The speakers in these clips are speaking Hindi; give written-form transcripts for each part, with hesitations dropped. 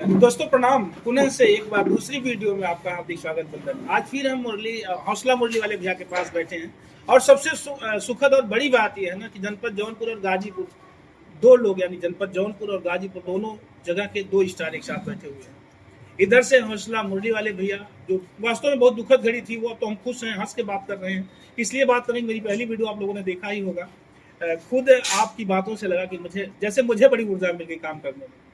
दोस्तों प्रणाम। पुनः से एक बार दूसरी वीडियो में आपका हार्दिक स्वागत करता हूं। आज फिर हम हौसला मुरली वाले भैया के पास बैठे हैं और सबसे सुखद और बड़ी बात यह है ना कि जनपद जौनपुर और गाजीपुर दो लोग, यानी जनपद जौनपुर और गाजीपुर दोनों जगह के दो स्टार एक साथ बैठे हुए हैं। इधर से हौसला मुरली वाले भैया, जो वास्तव में बहुत दुखद घड़ी थी, वो तो हम खुश हैं, हंस के बात कर रहे हैं। इसलिए बात करेंगे, मेरी पहली वीडियो आप लोगों ने देखा ही होगा। खुद आपकी बातों से लगा कि मुझे बड़ी ऊर्जा मिल गई काम करने में।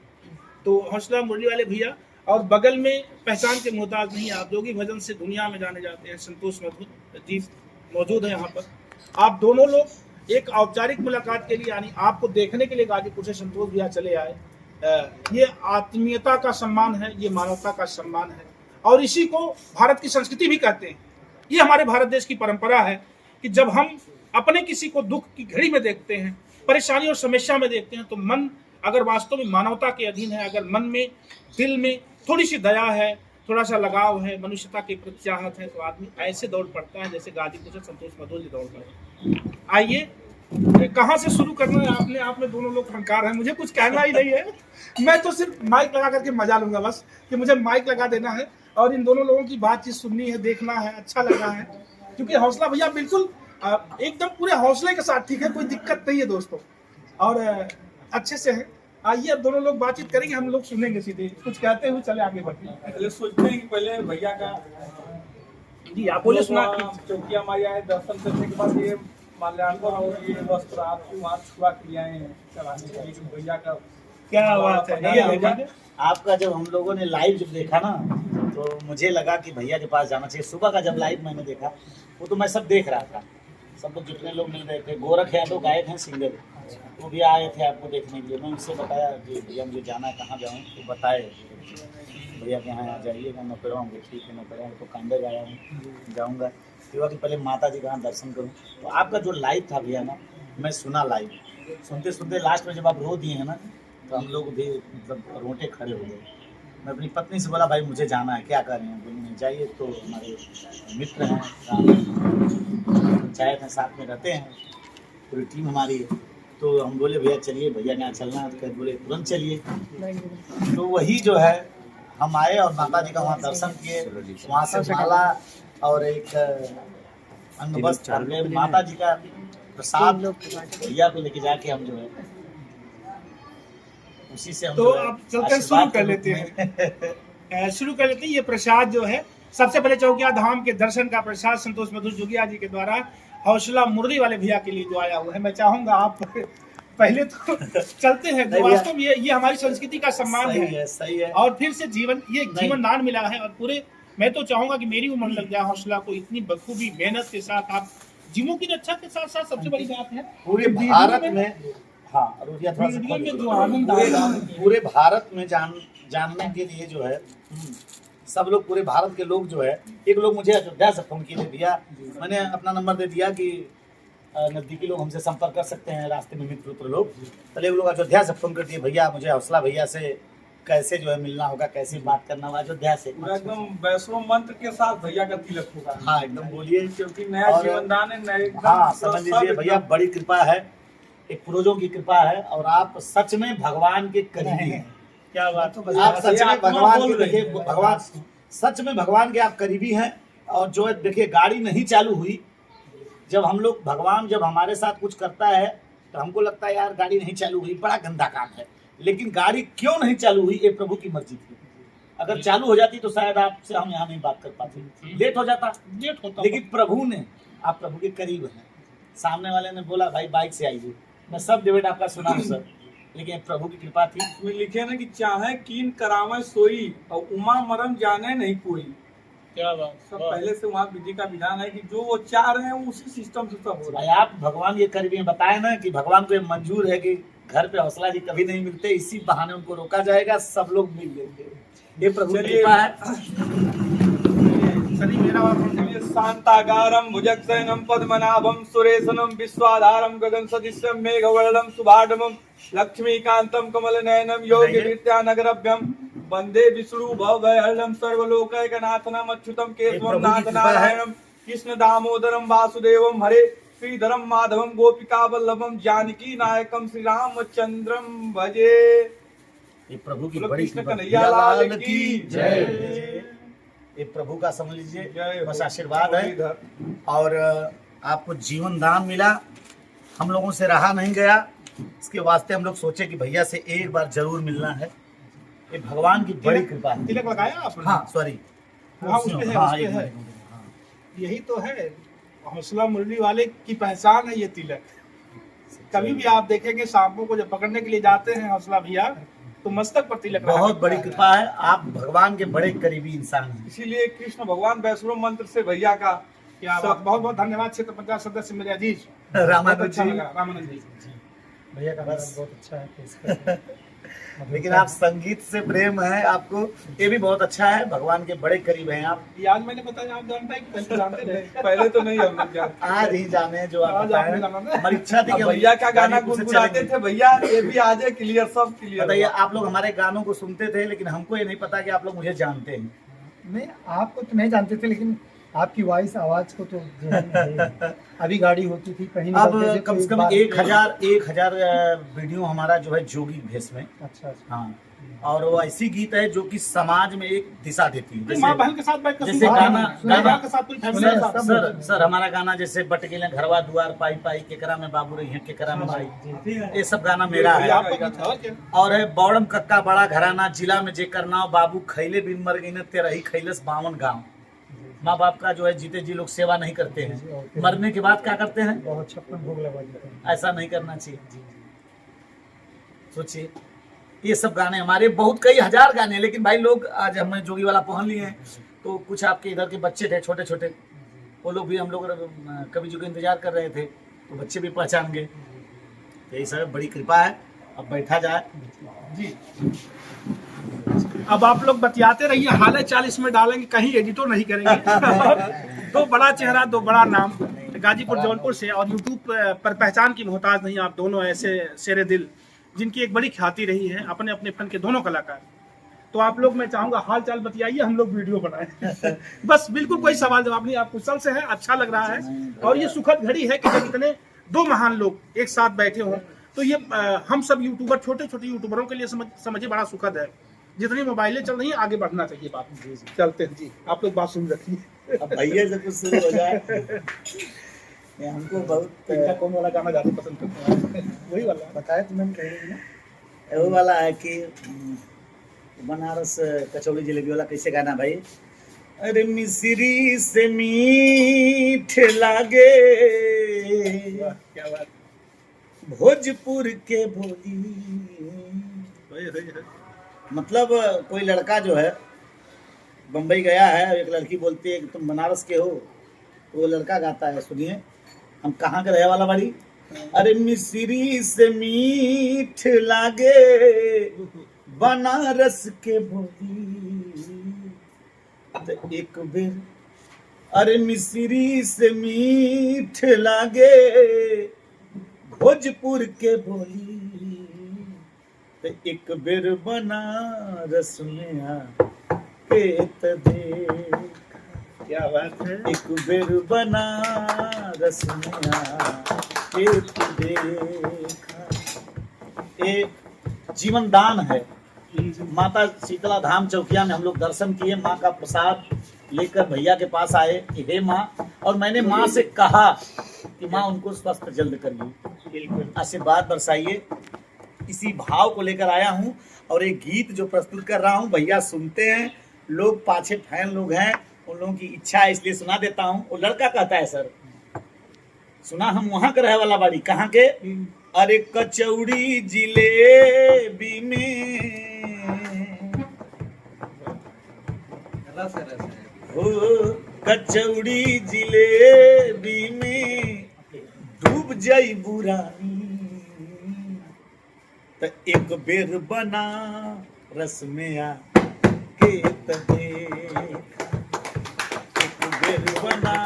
तो हौसला मुरली वाले भैया, और बगल में पहचान के मोहताज नहीं, आप जोगी भजन से दुनिया में जाने जाते हैं, संतोष मधुर जी मौजूद है यहाँ पर। आप दोनों लोग एक औपचारिक मुलाकात के लिए, यानी आपको देखने के लिए गाजीपुर से संतोष भैया चले आए। ये आत्मीयता का सम्मान है, ये मानवता का सम्मान है, और इसी को भारत की संस्कृति भी कहते हैं। ये हमारे भारत देश की परंपरा है कि जब हम अपने किसी को दुख की घड़ी में देखते हैं, परेशानी और समस्या में देखते हैं, तो मन अगर वास्तव में मानवता के अधीन है, अगर मन में, दिल में थोड़ी सी दया है, थोड़ा सा लगाव है, मनुष्यता की प्रति चाहत है, तो आदमी ऐसे दौड़ पड़ता है जैसे गाजीपुर से संतोष मधुर जी दौड़ पड़े। आइए, कहाँ से शुरू करना है? आप में दोनों लोग फनकार हैं, मुझे कुछ कहना ही नहीं है। मैं तो सिर्फ माइक लगा करके मजा लूंगा, बस कि मुझे माइक लगा देना है और इन दोनों लोगों की बातचीत सुननी है, देखना है, अच्छा लगा है। क्योंकि हौसला भैया बिल्कुल एकदम पूरे हौसले के साथ, ठीक है, कोई दिक्कत नहीं है दोस्तों, और अच्छे से है। आइए, अब दोनों लोग बातचीत करेंगे, हम लोग सुनेंगे, सीधे कुछ कहते हुए चले आगे बढ़ते हैं। पहले सोचते हैं कि पहले भैया का जी आप बोले, सुना। चौकिया माई आए, दर्शन करने के बाद ये माल्यार्पण और ये वस्त्र आपकी वहाँ छुआ के आए हैं चढ़ाने के लिए, भैया का क्या बात है। ये आपका जब हम लोगों ने लाइव जब देखा ना, तो मुझे लगा कि भैया के पास जाना चाहिए। सुबह का जब लाइव मैंने देखा, वो तो मैं सब देख रहा था, सब लोग जितने लोग मिल रहे थे। गोरख यादव गायक हैं, सिंगर, वो भी आए थे आपको देखने के लिए। मैं उनसे बताया कि भैया मुझे जाना है, कहाँ जाऊँ, तो बताए भैया के यहाँ आ जाइएगा। मैं करूँगा, ठीक है, मैं करूँगा, तो कांडे आया हूँ, जाऊँगा। फिर कि पहले माता जी का यहाँ दर्शन करूँ। तो आपका जो लाइव था भैया ना, मैं सुना लाइव, सुनते सुनते लास्ट में जब आप रो दिए हैं ना, तो हम लोग भी मतलब रोटे खड़े हो गए। मैं अपनी पत्नी से बोला, भाई मुझे जाना है, क्या कर रहे हैं? बोले नहीं जाइए। तो हमारे मित्र हैं, पंचायत हैं, साथ में रहते हैं, पूरी टीम हमारी है। तो हम बोले भैया चलिए, भैया यहाँ चलना है, तो बोले तुरंत चलिए। तो वही जो है, हम आए और माता जी का वहाँ दर्शन किए। वहाँ से माला और एक अंग वस्त्र, माता जी का प्रसाद भैया को लेके जाके हम जो है उसी से हम तो आप चलकर शुरू कर लेते हैं। शुरू कर लेते हैं। ये प्रसाद जो है, सबसे पहले चौकिया धाम के दर्शन का प्रसाद संतोष मधुर जोगिया जी के द्वारा हौसला मुरली वाले भैया के लिए जो आया हुआ है। मैं चाहूंगा आप पहले तो चलते हैं। वास्तव में ये हमारी संस्कृति का सम्मान है, सही है। और फिर से जीवन दान मिला है, और पूरे मैं तो चाहूंगा कि मेरी उम्र लग जाए हौसला को, इतनी बखूबी मेहनत के साथ आप जीवों की रक्षा के साथ साथ सबसे बड़ी बात है पूरे भारत में, हाँ, पूरे भारत में जानने के लिए जो है, सब लोग, पूरे भारत के लोग जो है, एक लोग मुझे अयोध्या से फोन किए भैया, मैंने अपना नंबर दे दिया कि नज़दीकी लोग हमसे संपर्क कर सकते हैं, रास्ते में मित्र लोग। पहले वो लोग अयोध्या से फोन कर दिए, भैया मुझे हौसला भैया से कैसे जो है मिलना होगा, कैसे बात करना होगा। अयोध्या से एकदम वैष्णव मंत्र के साथ भैया का तिलक होगा। हाँ एकदम बोलिए, क्योंकि नया जीवन दान है, नए। हाँ समझ लीजिए भैया, बड़ी कृपा है, एक पूर्वजों की कृपा है, और आप सच में भगवान के करीबी हैं। क्या बात है। आप सच में भगवान के, देखिए भगवान, सच में भगवान के आप करीबी हैं। और जो है देखिए, गाड़ी नहीं चालू हुई, जब हम लोग, भगवान जब हमारे साथ कुछ करता है तो हमको लगता है यार गाड़ी नहीं चालू हुई, बड़ा गंदा काम है। लेकिन गाड़ी क्यों नहीं चालू हुई, ये प्रभु की मर्जी थी। अगर चालू हो जाती तो शायद आपसे हम यहाँ नहीं बात कर पाते, लेट हो जाता। लेकिन प्रभु ने, आप प्रभु के करीब हैं। सामने वाले ने बोला भाई बाइक से आइए, मैं सब डिबेट आपका सुना हूँ सर, लेकिन प्रभु की कृपा थी। इसमें लिखे ना कि चाहे कीन करावे सोई, और उमा मरम जाने नहीं कोई। क्या बात। सब पहले से वहाँ विधि का विधान है कि जो वो चाह रहे हैं उसी सिस्टम से सब हो रहा है। आप भगवान ये करीबी हैं, बताए ना कि भगवान को ये मंजूर है कि घर पे हौसला जी कभी नहीं मिलते, इसी बहाने उनको रोका जाएगा, सब लोग मिल लेंगे। ये प्रभु की कृपा है। शांताकारं भुजगशयनं पद्मनाभं सुरेशनं विश्वाधारं गगन सदृशं मेघवर्णं शुभाढ्यं लक्ष्मीकान्तं कमलनयनं योगिनित्यानगरभ्यं वंदे विष्णु भवभयहरणं सर्वलोकैकनाथनं अच्युतं केशवं नाथनारायणं कृष्ण दामोदरं वासुदेवं हरे श्रीधरं माधवं गोपिका वल्लभं जानकी नायकं श्री रामचंद्रं भजे। ये प्रभु की बोलो बड़ी कृष्ण कृपा। कन्हैया लाल की जय। ये प्रभु का समझ लीजिए जय बस हो। आशीर्वाद है। इधर और आपको जीवन दान मिला, हम लोगों से रहा नहीं गया, इसके वास्ते हम लोग सोचे कि भैया से एक बार जरूर मिलना है। ये भगवान की बड़ी कृपा है। तिलक लगाया आपने? हाँ सॉरी, हाँ, उस पे है, हाँ, उस पे एक है। मिनट, हाँ। यही तो है हौसला मुरली वाले की पहचान है, ये तिलक। कभी भी आप देखेंगे सांपों को जब पकड़ने के लिए जाते हैं हौसला भैया, तो मस्तक पर तिलक रहा बहुत बड़ी करता है। कृपा है, आप भगवान के बड़े करीबी इंसान हैं। इसीलिए कृष्ण भगवान वैष्णव मंत्र से भैया का क्या बात, बहुत बहुत धन्यवाद क्षेत्र पंचायत सदस्य मेरे अजीज, बहुत रामानुज अच्छा जी, लगा रामानंद जी। भैया का बस। बहुत अच्छा है तो इसका लेकिन आप संगीत से प्रेम है आपको, ये भी बहुत अच्छा है। भगवान के बड़े करीब हैं आप। ये आज मैंने बताया, आप जानते हैं कि पहले जानते रहे। पहले तो नहीं हम लोग जानते। आज ही जाने जो आप आज बताएं। आपने जाना ना। हमारी इच्छा थी कि अब हम भैया का गाना गाजीपुर से गुनगुनाते चलेंगे। थे, भैया ये भी आ जाए क्लियर, सब क्लियर। बताइए, आप लोग हमारे गानों को सुनते थे, लेकिन हमको ये नहीं पता कि आप लोग मुझे जानते हैं। नहीं, आपको तो नहीं जानते थे, लेकिन आपकी वॉइस आवाज को तो है। अभी गाड़ी होती थी कहीं अब निकलते थे कम तो से कम बार- 1000 वीडियो हमारा जो है जोगी भेष में। अच्छा अच्छा। हाँ, और वो ऐसी गीत है जो कि समाज में एक दिशा देती है। माँ बहन के साथ बैठ कर जैसे सुनते हैं। गाना- माँ के साथ पूरी फैमिली के साथ। सर हमारा गाना जैसे बट गेले घरवा दुआर पाई पाई केकरा में बाबू रही है केकरा में माई, ये सब गाना मेरा ये है। आपका गीत है और क्या? और है बौड़म कक्का बड़ा घराना जिला में जेकर नाव बाबू खैले बिन मर गई न तेरा ही खैलस 52 गाँव। माँ बाप का जो है जीते जी लोग सेवा नहीं करते हैं, मरने के बाद क्या करते हैं? बहुत 56 भोग लगा देते हैं। ऐसा नहीं करना चाहिए। सोचिए, ये सब गाने हमारे बहुत कई हजार गाने हैं, लेकिन भाई लोग आज हमने जोगी वाला पहन लिए हैं, तो कुछ आपके इधर के बच्चे थे छोटे छोटे, वो लोग भी हम लोग कभी जो के इंतजार कर रहे थे, तो बच्चे भी पहचान गए। तो यही सब बड़ी कृपा है। अब बैठा जाए जी, अब आप लोग बतियाते रहिए, हाल 40 में डालेंगे, कहीं एडिटो नहीं करेंगे। दो बड़ा चेहरा, दो बड़ा नाम, गाजीपुर जौनपुर से, और यूट्यूब पर पहचान की मोहताज नहीं, आप दोनों ऐसे शेरे दिल जिनकी एक बड़ी ख्याति रही है अपने अपने फन के दोनों कलाकार। तो आप लोग, मैं चाहूंगा हाल चाल बतियाइए, हम लोग वीडियो बनाए। बस बिल्कुल कोई सवाल जवाब नहीं, आप कुशल से है, अच्छा लग रहा है। और ये सुखद घड़ी है कि जब इतने दो महान लोग एक साथ बैठे हों, तो ये हम सब यूट्यूबर, छोटे छोटे यूट्यूबरों के लिए समझिए बड़ा सुखद है। जितनी मोबाइलें चल रही हैं, आगे बढ़ना चाहिए बात। चलते हैं जी, आप लोग बात सुन रखिए। अब भैया से कुछ शुरू हो जाए। ये हमको बहुत इनका कौन वाला गाना ज्यादा पसंद करते हैं? वही वाला। बताया तो मैंने कहीं ना। वो वाला है कि बनारस कचौड़ी जलेबी वाला कैसे गाना भाई? अरे मिश्री से मीठ लागे क्या बात। भोजपुर के बोली। मतलब कोई लड़का जो है बम्बई गया है, एक लड़की बोलती है कि तुम बनारस के हो, तो वो लड़का गाता है, सुनिए, हम कहाँ के रहे वाला बाड़ी। अरे मिश्री से मीठ लागे बनारस के बोली, तो एक बेर अरे मिश्री से मीठ लागे भोजपुर के बोली, तो एक बेर बनारस में आके त देख। क्या बात है। एक बेर बनारस में आके त देखा। एक जीवन दान है। माता शीतला धाम चौकिया में हम लोग दर्शन किए, माँ का प्रसाद लेकर भैया के पास आए कि हे माँ, और मैंने माँ से कहा कि माँ उनको स्वस्थ जल्द करिए, आशीर्वाद बरसाइए। इसी भाव को लेकर आया हूँ, और एक गीत जो प्रस्तुत कर रहा हूँ भैया सुनते हैं, लोग पाछे फैन लोग हैं, उन लोगों की इच्छा है इसलिए सुना देता हूँ। वो लड़का कहता है सर सुना, हम वहाँ के रहे वाला बाड़ी, कहाँ के? अरे कचौड़ी जिलेबी में हो, कचौड़ी जिलेबी में डूब जाई बुरानी, तो एक बेर बना रस में आके त देखा। एक बेर बना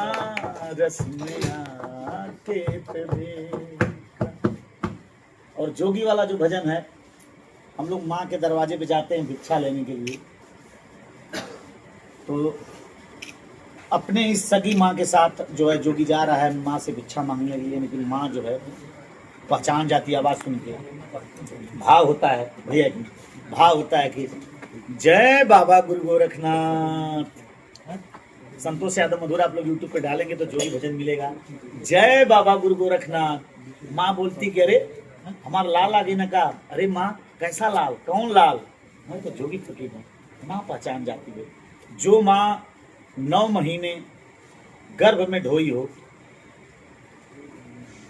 रस में आके त देखा। और जोगी वाला जो भजन है, हम लोग माँ के दरवाजे पे जाते हैं भिक्षा लेने के लिए, तो अपने इस सगी माँ के साथ जो है जोगी जा रहा है माँ से भिक्षा मांगने के लिए, लेकिन माँ जो है पहचान जाती है आवाज़ सुन के, भाव होता है भैया की। भाव होता है कि जय बाबा गुरु गोरखनाथ। संतोष यादव मधुर आप लोग यूट्यूब पे डालेंगे तो जो भी भजन मिलेगा, जय बाबा गुरु गोरखनाथ। माँ बोलती कि अरे हमारा लाल आगे न का, अरे माँ कैसा लाल, कौन लाल? मैं तो जोगी फकीर हूँ। माँ पहचान जाती है। जो माँ 9 महीने गर्भ में ढोई हो,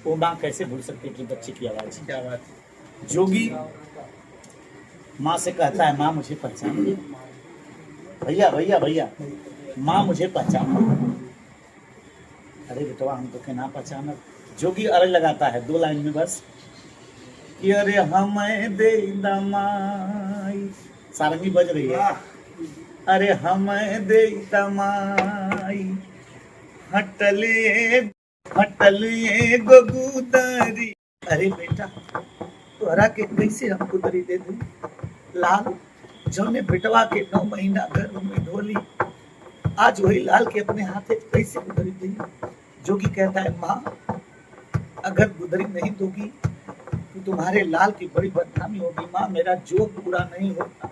वो माँ कैसे भूल सकती है कि बच्चे की आवाज? क्या बात है। जोगी माँ से कहता है, माँ मुझे पहचान दे, भैया भैया भैया माँ मुझे पहचान दे। अरे बेटवा हम तो ना पहचान। जोगी अर्ज लगाता है 2 लाइन में बस कि अरे हमें दे दमाई, सारंगी बज रही है। अरे हमें दे दमाई, हटलिए हटलिए गोगुदरी। अरे बेटा तोहरा के कैसे हम गुदरी दे दूं? लाल जौने बेटवा के 9 महीना गर्भ में ढोली, आज वही लाल के अपने हाथे कैसे गुदरी दी? जोगी कहता है, माँ अगर गुदरी नहीं दोगी तो तुम्हारे लाल की बड़ी बदनामी होगी। माँ मेरा जोग पूरा नहीं होता।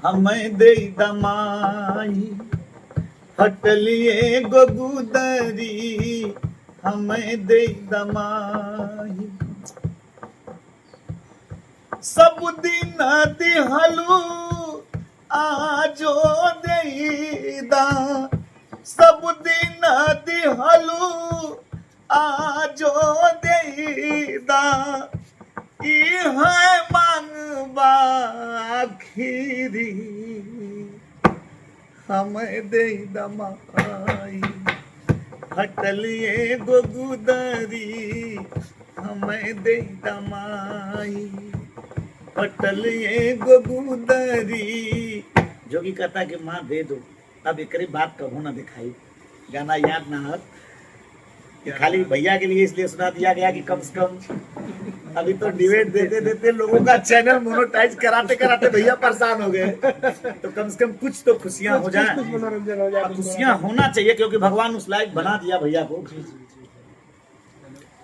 हमें दे दमाई, हटलिए गोगुदरी, हमें दे दमाई। सब दिन दिहलू आजो देदा, सब दिन दिहलू आजो देदा। है मांगबा खीरी, हमें दे दमाई, हटलिए गोगुदरी, हमें दे दमाई, हटलिए गोगुदरी। जोगी कहता है कि माँ दे दो। अब एक बात कहूँ ना दिखाई, गाना याद ना हो, खाली भैया के लिए इसलिए सुना दिया गया कि कम से कम अभी तो डिबेट देते देते लोगों का चैनल मोनेटाइज कराते कराते भैया परेशान हो गए। तो कम से कम कुछ तो खुशियां हो जाए, मनोरंजन हो जाए। खुशियां होना चाहिए, क्योंकि भगवान उस लायक बना दिया भैया को।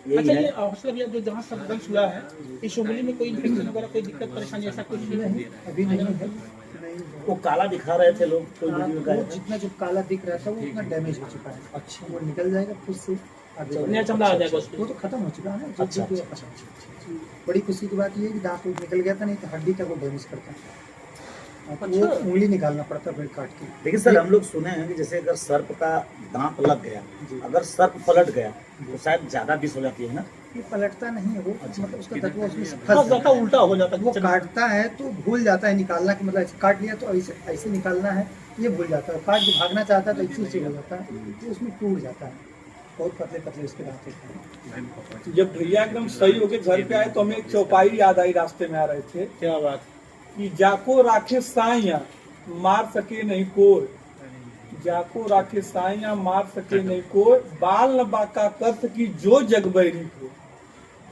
यही अच्छा, है। ये हौसला भैया जो जहाँ संघर्ष हुआ है, इस उंगली में कोई इन्फेक्शन वगैरह कोई दिक्कत परेशानी ऐसा कुछ नहीं? अभी नहीं है। वो काला दिखा रहे थे लोग, कोई वीडियो वो का। जितना जो काला दिख रहा था वो उतना डैमेज हो चुका है। अच्छा, वो निकल जाएगा फिर से आगे नया चमड़ा आ जाएगा उसमें। वो तो खत्म हो चुका है ना। अच्छा, जो अच्छा, बड़ी खुशी की बात ये है कि दांत निकल गया था, नहीं तो हड्डी तक वो डैमेज करता है। आपको अच्छा। वो उंगली निकालना पड़ता है फिर काट के। लेकिन सर हम लोग सुने हैं कि जैसे अगर सर्प का दांत लग गया, अगर सर्प पलट गया तो शायद ज्यादा विष हो जाती है ना? ये पलटता नहीं है वो, मतलब उसका तत्व उसमें से फंस फंस जाता, जाता है। उल्टा हो जाता है। वो काटता है तो भूल जाता है निकालना, कि मतलब ऐसे काट लिया तो ऐसे ऐसे निकालना है, ये भूल जाता है। काट के भागना चाहता है तो ऐसे ऐसे हो जाता है, तो उसमें टूट जाता है। बहुत पतले पतले उसके दांत होते हैं। जब भैया एकदम सही होके घर पे आए तो हमें एक चौपाई याद आई, रास्ते में आ रहे थे क्या बात। कि जाको राखे साइया मार सके नहीं कोई, जाको राखे साइया मार सके नहीं कोई, बाल न बाका कर सकी जो जग बैरी को।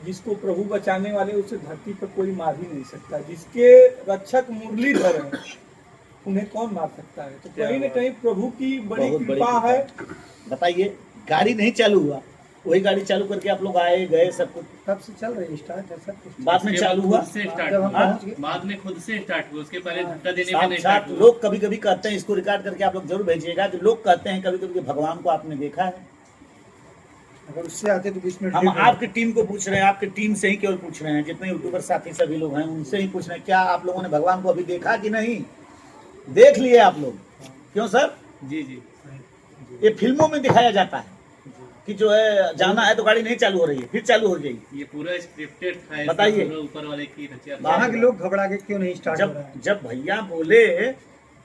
जिसको प्रभु बचाने वाले उसे धरती पर कोई मार ही नहीं सकता। जिसके रक्षक मुरलीधर हैं उन्हें कौन मार सकता है? तो कहीं न कहीं प्रभु की बड़ी बहुत बड़ी कृपा है। बताइए, गाड़ी नहीं चालू हुआ, वही गाड़ी चालू करके आप लोग आए गए, सब कुछ तब से चल रही है, स्टार्ट है सब कुछ। बाद में चालू हुआ। खुद से स्टार्ट जब हम हुआ, पहुंच गए बाद में खुद से स्टार्ट हुआ, उसके पहले धक्का देने पे नहीं साथ स्टार्ट साथ हुआ। लोग कभी कभी कहते हैं, इसको रिकॉर्ड करके आप लोग जरूर भेजिएगा, कि लोग कहते हैं कभी कभी कि भगवान को आपने देखा है। अगर उससे आते तो बीच में हम आपकी टीम को पूछ रहे हैं, आपकी टीम से ही केवल पूछ रहे हैं, जितने यूट्यूबर साथी सभी लोग हैं उनसे ही पूछ रहे हैं, क्या आप लोगों ने भगवान को अभी देखा कि नहीं? देख लिए आप लोग? क्यों सर? जी जी। ये फिल्मों में दिखाया जाता है कि जो है जाना है तो गाड़ी नहीं चालू हो रही है, फिर चालू हो जाएगी। ये पूरा स्क्रिप्टेड था, बताइए। पूरा ऊपर वाले की रचना। वहाँ के लोग घबरा के क्यों नहीं स्टार्ट हो रहा है? जब भैया बोले,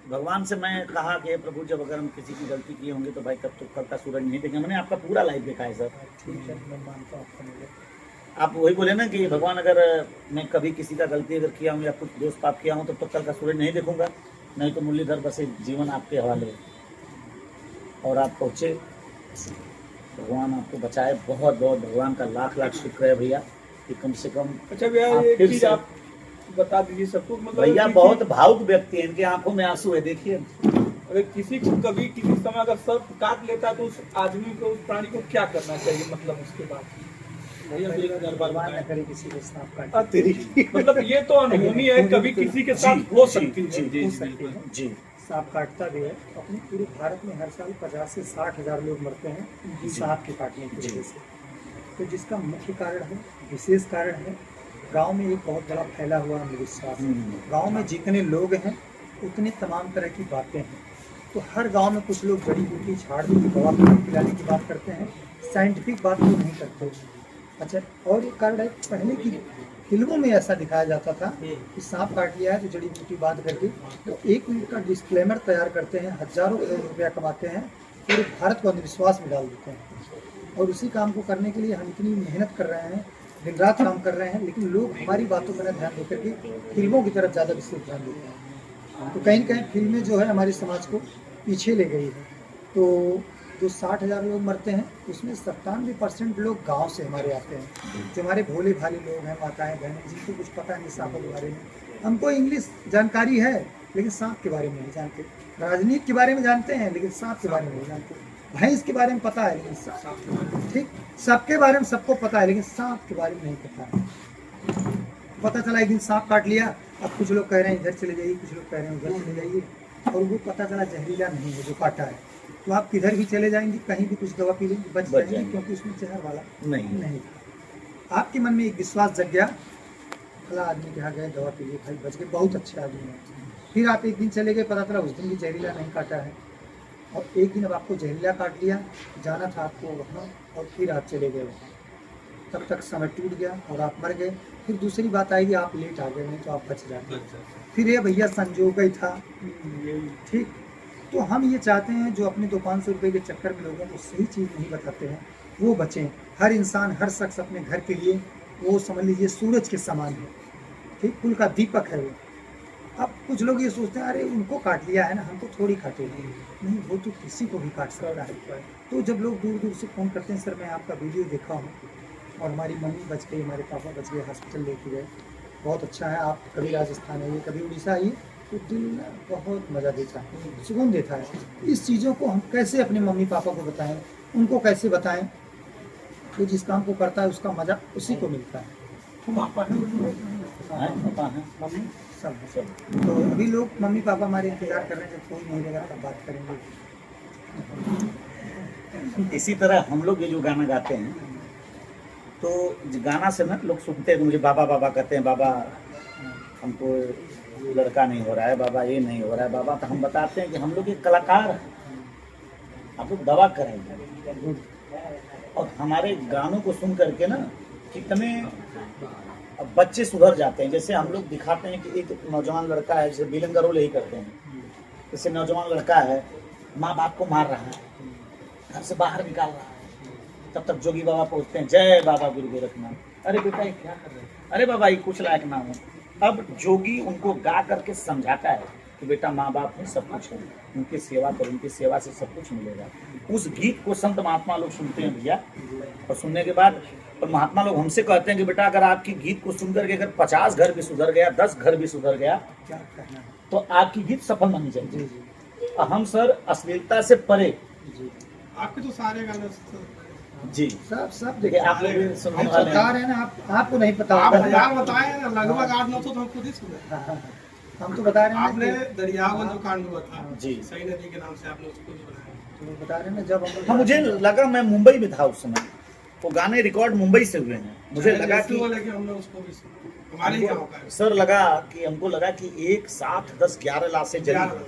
भगवान से मैं कहा कि प्रभु जब अगर हम किसी की गलती किए होंगे तो भाई तब तो कल का सूरज नहीं देखेंगे। मैंने आपका पूरा लाइव देखा है सर। ठीक है, मैं मानता हूँ आपका निर्णय। आप वही बोले ना कि भगवान अगर मैं कभी किसी का गलती अगर किया हूँ या कुछ दोस्त पाप किया हूँ तो कल का सूरज नहीं देखूंगा, नहीं तो मुरलीधर बस जीवन आपके हवाले है। और आप पहुँचे, भगवान आपको बचाए। बहुत बहुत भगवान का लाख लाख शुक्र है भैया कि कम से कम अच्छा भैया, आप एक फिर चीज से- आप बता दीजिए सबको। मतलब भैया किसी- बहुत भावुक व्यक्ति है, इनके आंखों में आंसू है, देखिए। अगर किसी को कभी किसी समय अगर सर्प काट लेता तो उस आदमी को, उस प्राणी को क्या करना चाहिए, मतलब उसके बाद? भैया पहली एक बात भगवान न करे किसी को सांप काटे। तेरी मतलब ये तो अनहोनी है, कभी किसी के साथ हो सकती है। जी हो जी सकती बिल्कुल है। जी सांप काटता भी है। अपने पूरे भारत में हर साल 50 से 60 हजार लोग मरते हैं सांप के काटने की वजह से। तो जिसका मुख्य कारण है, विशेष कारण है, गांव में एक बहुत बड़ा फैला हुआ अंधविश्वास है। गांव में जितने लोग हैं उतने तमाम तरह की बातें हैं। तो हर गांव में कुछ लोग जड़ी बूटी झाड़ बूटी दवा पिलाने की बात करते हैं, साइंटिफिक बात को नहीं करते। अच्छा, और एक कारण है, पहले की फिल्मों में ऐसा दिखाया जाता था कि सांप काट लिया है तो जड़ी बूटी बांध करके तो 1 मिनट का डिस्क्लेमर तैयार करते हैं, हजारों करोड़ रुपया कमाते हैं, पूरे भारत को अंधविश्वास में डाल देते हैं। और उसी काम को करने के लिए हम इतनी मेहनत कर रहे हैं, दिन रात काम कर रहे हैं, लेकिन लोग हमारी बातों पर ध्यान देकर के फिल्मों की तरफ ज़्यादा विशेष ध्यान देते हैं। तो कहीं न कहीं फिल्में जो है हमारे समाज को पीछे ले गई है। तो जो 60 हजार लोग मरते हैं उसमें 97% लोग गांव से हमारे आते हैं, जो हमारे भोले भाले लोग हैं, माताएं बहनें, जिनको कुछ पता नहीं सांपों के बारे में। हमको इंग्लिश जानकारी है लेकिन सांप के बारे में नहीं जानते, राजनीति के बारे में जानते हैं लेकिन सांप के बारे में नहीं जानते, भैंस के बारे में पता है लेकिन सांप, ठीक, सबके बारे में सबको पता है लेकिन सांप के बारे में नहीं पता है। पता चला एक दिन सांप काट लिया, अब कुछ लोग कह रहे हैं इधर चले जाइए, कुछ लोग कह रहे हैं उधर चले जाइए, और वो पता चला जहरीला नहीं है जो काटा है, तो आप किधर भी चले जाएंगे, कहीं भी कुछ दवा पी लेंगे बच जाएंगे, क्योंकि उसमें जहर वाला नहीं था। आपके मन में एक विश्वास जग गया, फला आदमी के यहाँ गए दवा पी लिए, भाई बच गए, बहुत अच्छे आदमी है। फिर आप एक दिन चले गए, पता चला उस दिन भी जहरीला नहीं काटा है, और एक दिन अब आपको जहरीला काट लिया, जाना था आपको वहाँ, और फिर आप चले गए वहाँ, तब तक समय टूट गया और आप मर गए। फिर दूसरी बात आएगी आप लेट आ गए, नहीं तो आप बच जाते। फिर ये भैया संजोग ही था, ठीक। तो हम ये चाहते हैं जो अपने 200-500 रुपये के चक्कर में लोगों को सही चीज़ नहीं बताते हैं वो बचें। हर इंसान, हर शख्स अपने घर के लिए वो समझ लीजिए सूरज के समान है, ठीक, कुल का दीपक है वो। अब कुछ लोग ये सोचते हैं अरे उनको काट लिया है ना, हमको थोड़ी काटेगी, नहीं, वो तो किसी को भी काट सकता है। तो जब लोग दूर दूर से फ़ोन करते हैं, सर मैं आपका वीडियो देखा हूँ और हमारी मम्मी बच गई, हमारे पापा बच गए, हॉस्पिटल लेके गए, बहुत अच्छा है, आप कभी राजस्थान आइए, कभी उड़ीसा आइए, तो दिल बहुत मज़ा देता है, सुकून देता है। इस चीज़ों को हम कैसे अपने मम्मी पापा को बताएं, उनको कैसे बताएं, तो जिस काम को करता है उसका मज़ा उसी को मिलता है। पापा है मम्मी सब है। तो अभी लोग मम्मी पापा हमारे इंतजार कर रहे हैं, जब कोई नहीं रहेगा तब बात करेंगे। इसी तरह हम लोग ये जो गाना गाते हैं, तो गाना से ना लोग सुनते हैं, मुझे बाबा बाबा कहते हैं, बाबा हमको लड़का नहीं हो रहा है, बाबा ये नहीं हो रहा है, बाबा। तो हम बताते हैं कि हम लोग एक कलाकार हैं, आप लोग दवा करेंगे। और हमारे गानों को सुन करके ना कितने बच्चे सुधर जाते हैं। जैसे हम लोग दिखाते हैं कि एक नौजवान लड़का है, जैसे विलन का रोल यही करते हैं, जैसे नौजवान लड़का है, माँ बाप को मार रहा है, घर से बाहर निकाल रहा है, तब तक जोगी बाबा पहुँचते हैं, जय बाबा गुरु गोरखनाथ। अरे बेटा ये क्या कर रहे हैं, अरे बाबा ये कुछ लायक ना हो। अब जोगी उनको गा करके समझाता है कि बेटा माँ बाप में सब कुछ है, उनकी सेवा करो, उनकी सेवा से सब कुछ मिलेगा। उस गीत को संत महात्मा लोग सुनते हैं भैया, और सुनने के बाद और महात्मा लोग हमसे कहते हैं कि बेटा अगर आपकी गीत को सुनकर के अगर 50 घर भी सुधर गया, 10 घर भी सुधर गया, क्या कहना है तो आपकी गीत सफल मानी जाएगी। जी। और हम सर अश्लीलता से परे जी आपके तो सारे गाने जी सब देखिए आप लोग भी सुनने हम वाले बता हैं। रहे हैं ना, आपको नहीं पता आप होगा। हजार बताए ना, लगभग 800-900 तो हम खुद ही सुने। हाँ, हम तो बता रहे हैं आपने ना कि- दरियागंज जो कांड हुआ था, जी। सही नदी के नाम से आपने उसको भी बनाया। तो बता रहे हैं ना, जब हम हाँ, मुझे लगा मैं मुंबई में था उस समय, वो गाने रिकॉर्ड मुंबई से हुए हैं। मुझे लगा कि लेकिन हमने उसको भी सुना, हमारे ही गाँव का है। सर लगा कि हमको लगा कि एक साथ 10-11 लाशें जली हैं।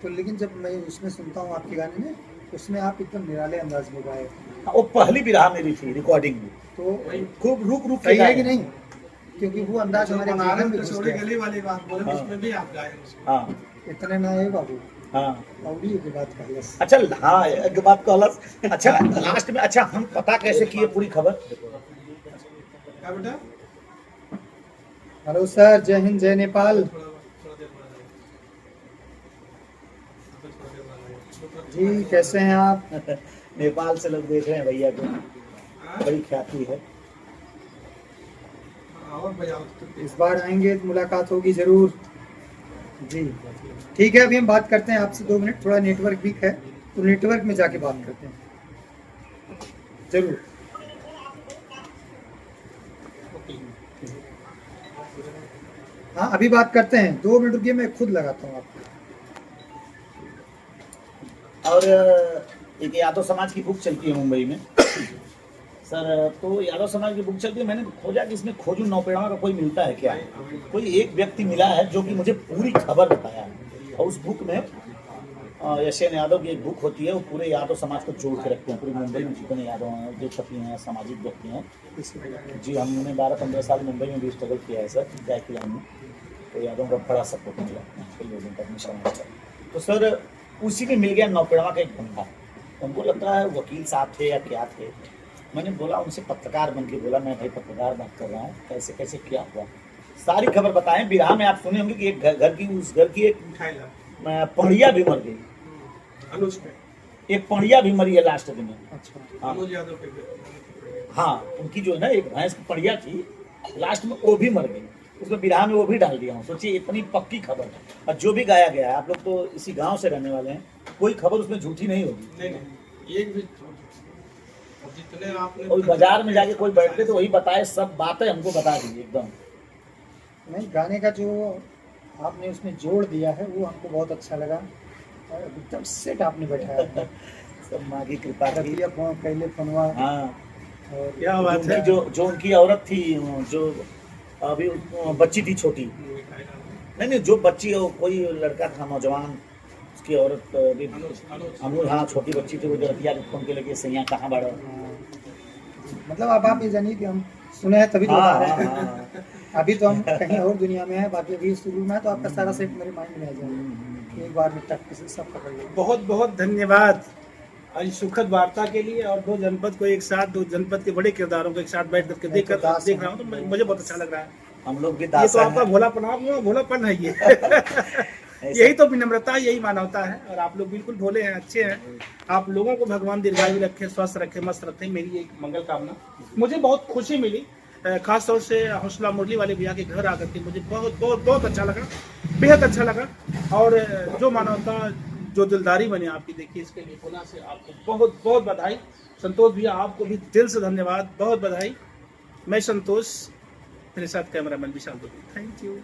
तो लेकिन जब मैं उसमें सुनता हूँ आपके गाने में, उसमें आप एकदम निराले अंदाज में गाए, हाँ, वो पहली बिरहा मेरी थी रिकॉर्डिंग में, तो खूब रुक रुक के सही है गाए। कि नहीं? क्योंकि वो अंदाज हमारे जीवन में घुस छोड़ी गया। गली वाली बात बोले, हाँ। उसमें भी आप गाए उसको। हाँ इतने ना है बाबू, हाँ ऑडियो की बात कर बस। अच्छा, हाँ एक बात को अलग। अच्छा लास्ट में, अच्छा हम पता कैसे किए पूरी खबर? क्या बेटा? हेलो सर, जय हिंद जय नेपाल। थोड़ा देर बाद आइए। जी कैसे हैं आप? नेपाल से लोग देख रहे हैं भैया को, बड़ी ख्याति है। और बजाओ तो। इस बार आएंगे तो मुलाकात होगी जरूर। जी ठीक है, अभी हम बात करते हैं आपसे 2 मिनट, थोड़ा नेटवर्क वीक है तो नेटवर्क में जाके बात करते हैं जरूर। हाँ अभी बात करते हैं, 2 मिनट रुकिए, मैं खुद लगाता हूँ आपको। और एक यादव समाज की बुक चलती है मुंबई में सर, तो यादव समाज की बुक चलती है। मैंने खोजा कि इसमें खोजू नौपेड़वा का कोई मिलता है क्या। कोई एक व्यक्ति मिला है जो कि मुझे पूरी खबर बताया है। और उस बुक में यशेन यादव की एक बुक होती है, वो पूरे यादव समाज को जोड़ के रखते हैं। पूरे मुंबई में जितने यादव हैं, उद्योगपति हैं, सामाजिक व्यक्ति हैं। जी हमने 12-15 साल मुंबई में भी स्ट्रगल किया है सर, क्या किया हमने, तो यादव का बड़ा सपोर्ट मिला कई लोगों का मिशन। तो सर उसी में मिल गया नौपेड़वा का एक बंदा। हमको लगता है वकील साहब थे या क्या थे। मैंने बोला उनसे, पत्रकार बन के बोला, मैं भाई पत्रकार बात कर रहा हूँ, कैसे कैसे क्या हुआ, सारी खबर बताएं। बिरहा में आप सुने होंगे कि एक घर की, उस घर की एक पढ़िया भी मर गई, एक पढ़िया भी मरी है लास्ट दिन में। हाँ हाँ, उनकी जो है ना एक भैंस की पढ़िया थी, लास्ट में वो भी मर गई। उसमें बिरहा में वो भी डाल दिया हूँ। सोचिए इतनी पक्की खबर है। और जो भी गाया गया है, आप लोग तो इसी गांव से रहने वाले हैं, कोई खबर उसमें झूठी नहीं होगी। नहीं एक भी जितने आपने और बाजार में जाके कोई बैठते तो वही बताए, सब बातें हमको बता दीजिए एकदम। नहीं, गाने का जो आपने उसमें जोड़ दिया है वो हमको बहुत अच्छा लगा, और एकदम सेट आपने बैठाया है। सब माँ की कृपा की। रतिया पहले फनवा, हाँ, और क्या बात है। जो उनकी औरत थी, जो अभी बच्ची थी छोटी, नहीं जो बच्ची हो, कोई लड़का था नौजवान, उसकी औरत अभी अमूल, हाँ छोटी बच्ची थी, वो रतिया के फोन के लगे सैया कहाँ बढ़ा। मतलब अब आप ये जानिए कि हम सुने हैं तभी तो बता रहे हैं। अभी तो हम कहीं और दुनिया में है, बाकी अभी शुरू में है, तो आपका सारा सेट मेरे माइंड में आ जाएगा। एक बार में टक से सब पकड़ लेंगे। बहुत बहुत धन्यवाद आज सुखद वार्ता के लिए। और दो जनपद को एक साथ, दो जनपद के बड़े किरदारों को एक साथ बैठ करके देख रहा हूँ, तो मुझे बहुत अच्छा लग रहा है। हम लोग भी ये दास तो आपका हैं। भोलापन है ये। यही तो विनम्रता, यही मानवता है। और आप लोग बिल्कुल भोले हैं, अच्छे हैं। आप लोगों को भगवान दीर्घायु रखे, स्वस्थ रखे, मस्त रखे, मेरी एक मंगल कामना। मुझे बहुत खुशी मिली, खास तौर से हौसला मुरली वाले भैया के घर आकर के मुझे बहुत बहुत बहुत अच्छा लगा, बेहद अच्छा लगा। और जो मानवता, जो दिलदारी बनी आपकी, देखिए इसके लिए पुनः से आपको बहुत बहुत बधाई। संतोष भैया आपको भी दिल से धन्यवाद, बहुत बधाई। मैं संतोष, मेरे साथ cameraman Vishal Dubey, thank you.